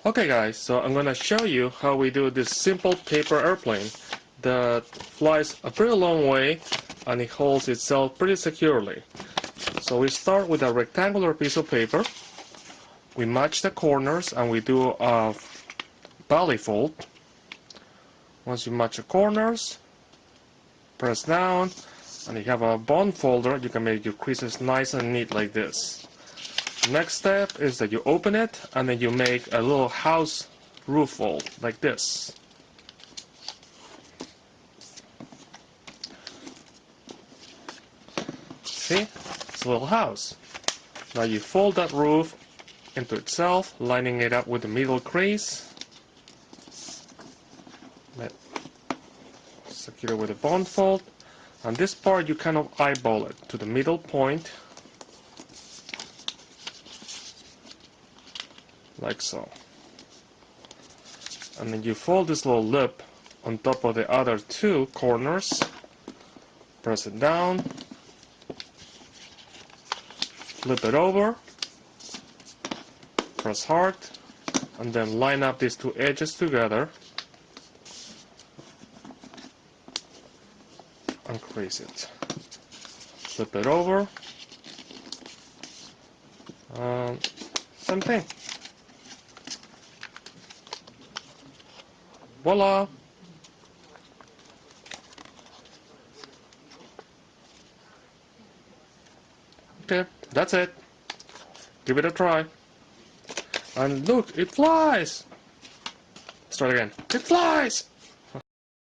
Okay guys, so I'm gonna show you how we do this simple paper airplane that flies a pretty long way and it holds itself pretty securely. So we start with a rectangular piece of paper, we match the corners and we do a valley fold. Once you match the corners, press down and you have a bond folder. You can make your creases nice and neat like this. Next step is that you open it and then you make a little house roof fold like this. See? It's a little house. Now you fold that roof into itself, lining it up with the middle crease. Secure it with a bond fold. And this part you kind of eyeball it to the middle point, like so. And then you fold this little lip on top of the other two corners, press it down, flip it over, press hard, and then line up these two edges together and crease it. Flip it over, same thing. Voila! Okay, that's it. Give it a try. And look, it flies! Start again. It flies!